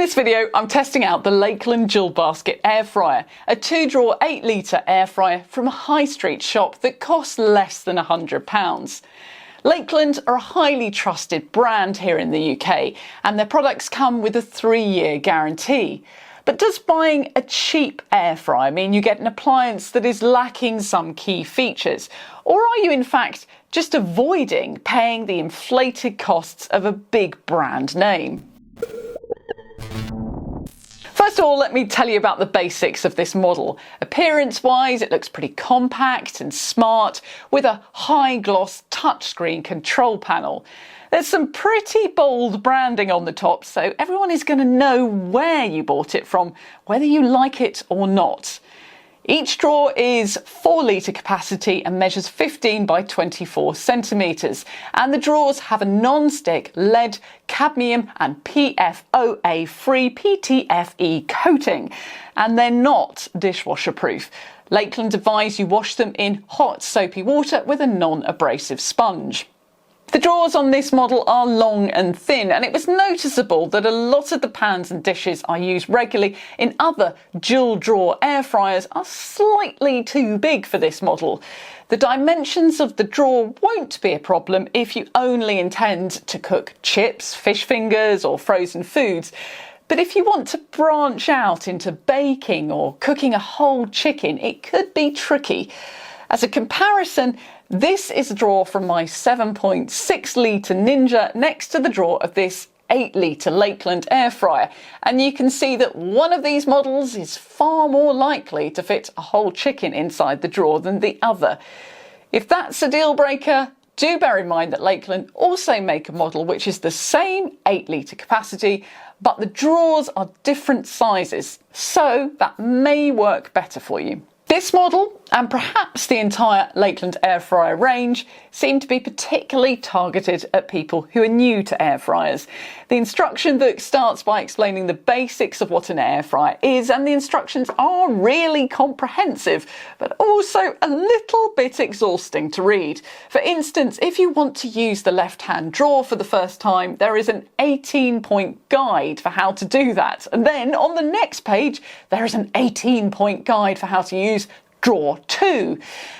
this video, I'm testing out the Lakeland Jewel Basket Air Fryer, a 2-drawer 8-litre air fryer from a high street shop that costs less than £100. Lakeland are a highly trusted brand here in the UK, and their products come with a 3-year guarantee. But does buying a cheap air fryer mean you get an appliance that is lacking some key features? Or are you in fact just avoiding paying the inflated costs of a big brand name? First of all, let me tell you about the basics of this model. Appearance-wise, it looks pretty compact and smart, with a high-gloss touchscreen control panel. There's some pretty bold branding on the top, so everyone is going to know where you bought it from, whether you like it or not. Each drawer is 4-litre capacity and measures 15 by 24 centimetres, and the drawers have a non-stick lead, cadmium and PFOA-free PTFE coating, and they're not dishwasher proof. Lakeland advise you wash them in hot soapy water with a non-abrasive sponge. The drawers on this model are long and thin, and it was noticeable that a lot of the pans and dishes I use regularly in other dual drawer air fryers are slightly too big for this model. The dimensions of the drawer won't be a problem if you only intend to cook chips, fish fingers or frozen foods. But if you want to branch out into baking or cooking a whole chicken, it could be tricky. As a comparison, this is a drawer from my 7.6-litre Ninja next to the drawer of this 8-litre Lakeland air fryer, and you can see that one of these models is far more likely to fit a whole chicken inside the drawer than the other. If that's a deal breaker, do bear in mind that Lakeland also make a model which is the same 8-litre capacity, but the drawers are different sizes, so that may work better for you. This model, and perhaps the entire Lakeland air fryer range, seem to be particularly targeted at people who are new to air fryers. The instruction book starts by explaining the basics of what an air fryer is, and the instructions are really comprehensive, but also a little bit exhausting to read. For instance, if you want to use the left-hand drawer for the first time, there is an 18-point guide for how to do that. And then on the next page, there is an 18-point guide for how to use drawer 2.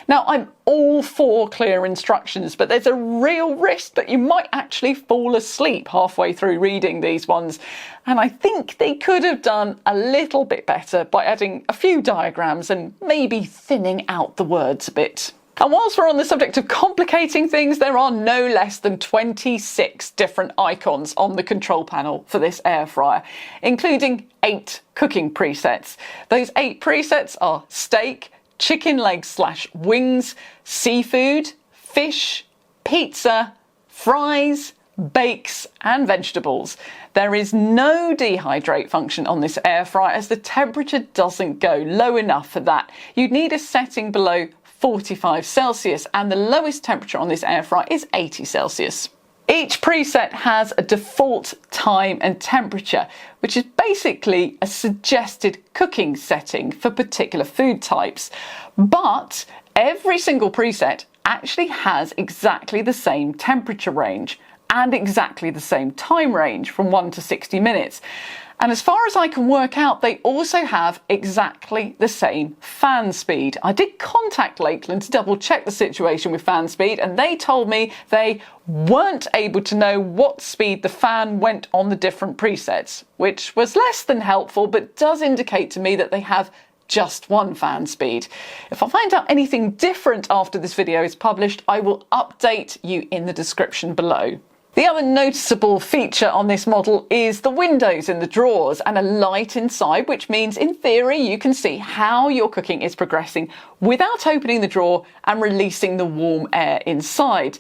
Now, I'm all for clear instructions, but there's a real risk that you might actually fall asleep halfway through reading these ones. And I think they could have done a little bit better by adding a few diagrams and maybe thinning out the words a bit. And whilst we're on the subject of complicating things, there are no less than 26 different icons on the control panel for this air fryer, including 8 cooking presets. Those 8 presets are steak, chicken legs/wings, seafood, fish, pizza, fries, bakes and vegetables. There is no dehydrate function on this air fryer as the temperature doesn't go low enough for that. You'd need a setting below 45 Celsius, and the lowest temperature on this air fryer is 80 Celsius. Each preset has a default time and temperature, which is basically a suggested cooking setting for particular food types. But every single preset actually has exactly the same temperature range and exactly the same time range from 1 to 60 minutes. And as far as I can work out, they also have exactly the same fan speed. I did contact Lakeland to double check the situation with fan speed, and they told me they weren't able to know what speed the fan went on the different presets, which was less than helpful, but does indicate to me that they have just one fan speed. If I find out anything different after this video is published, I will update you in the description below. The other noticeable feature on this model is the windows in the drawers and a light inside, which means in theory you can see how your cooking is progressing without opening the drawer and releasing the warm air inside.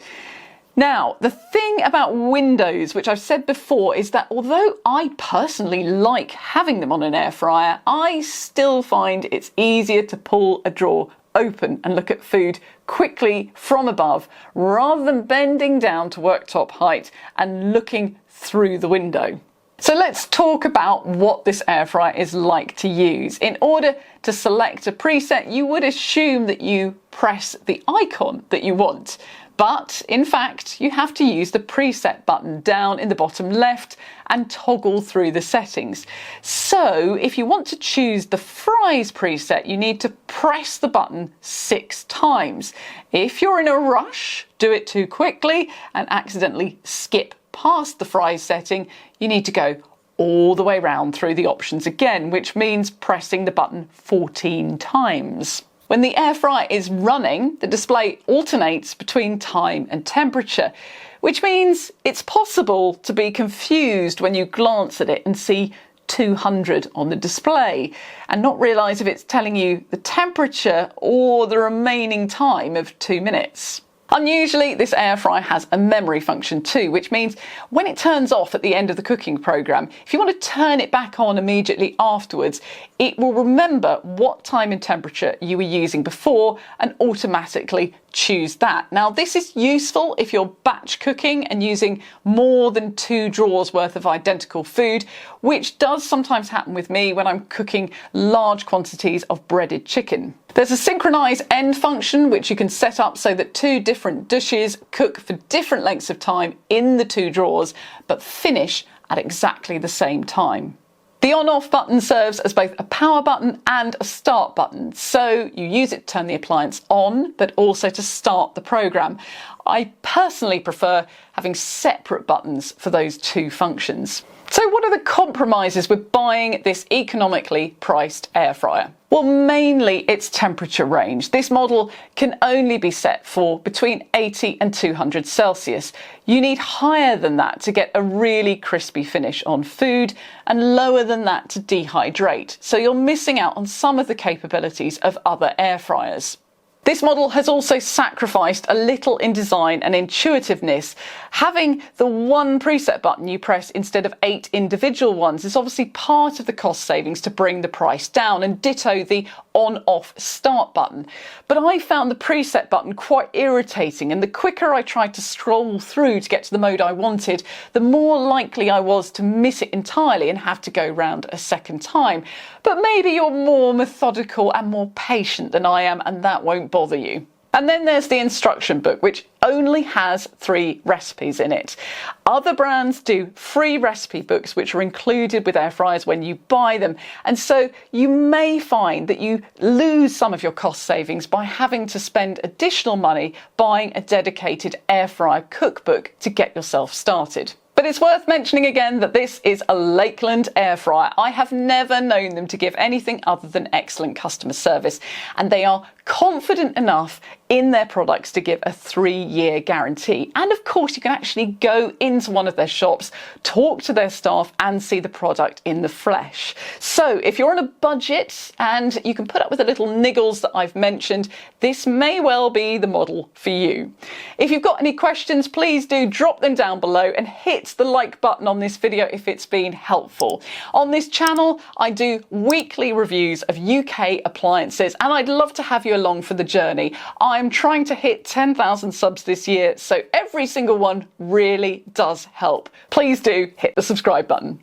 Now, the thing about windows, which I've said before, is that although I personally like having them on an air fryer, I still find it's easier to pull a drawer open and look at food quickly from above rather than bending down to worktop height and looking through the window. So let's talk about what this air fryer is like to use. In order to select a preset, you would assume that you press the icon that you want. But in fact, you have to use the preset button down in the bottom left and toggle through the settings. So if you want to choose the fries preset, you need to press the button 6 times. If you're in a rush, do it too quickly and accidentally skip past the fries setting, you need to go all the way round through the options again, which means pressing the button 14 times. When the air fryer is running, the display alternates between time and temperature, which means it's possible to be confused when you glance at it and see 200 on the display and not realise if it's telling you the temperature or the remaining time of 2 minutes. Unusually, this air fryer has a memory function too, which means when it turns off at the end of the cooking programme, if you want to turn it back on immediately afterwards, it will remember what time and temperature you were using before and automatically choose that. Now, this is useful if you're batch cooking and using more than 2 drawers worth of identical food, which does sometimes happen with me when I'm cooking large quantities of breaded chicken. There's a synchronise end function which you can set up so that 2 different dishes cook for different lengths of time in the 2 drawers but finish at exactly the same time. The on-off button serves as both a power button and a start button, so you use it to turn the appliance on but also to start the programme. I personally prefer having separate buttons for those 2 functions. So what are the compromises with buying this economically priced air fryer? Well, mainly its temperature range. This model can only be set for between 80 and 200 Celsius. You need higher than that to get a really crispy finish on food and lower than that to dehydrate. So you're missing out on some of the capabilities of other air fryers. This model has also sacrificed a little in design and intuitiveness. Having the 1 preset button you press instead of 8 individual ones is obviously part of the cost savings to bring the price down, and ditto the on-off start button. But I found the preset button quite irritating, and the quicker I tried to scroll through to get to the mode I wanted, the more likely I was to miss it entirely and have to go round a second time. But maybe you're more methodical and more patient than I am, and that won't bother you. And then there's the instruction book, which only has 3 recipes in it. Other brands do free recipe books, which are included with air fryers when you buy them. And so you may find that you lose some of your cost savings by having to spend additional money buying a dedicated air fryer cookbook to get yourself started. But it's worth mentioning again that this is a Lakeland air fryer. I have never known them to give anything other than excellent customer service, and they are confident enough in their products to give a 3-year guarantee. And of course, you can actually go into one of their shops, talk to their staff and see the product in the flesh. So if you're on a budget and you can put up with the little niggles that I've mentioned, this may well be the model for you. If you've got any questions, please do drop them down below and hit the like button on this video if it's been helpful. On this channel, I do weekly reviews of UK appliances, and I'd love to have you along for the journey. I'm trying to hit 10,000 subs this year, so every single one really does help. Please do hit the subscribe button.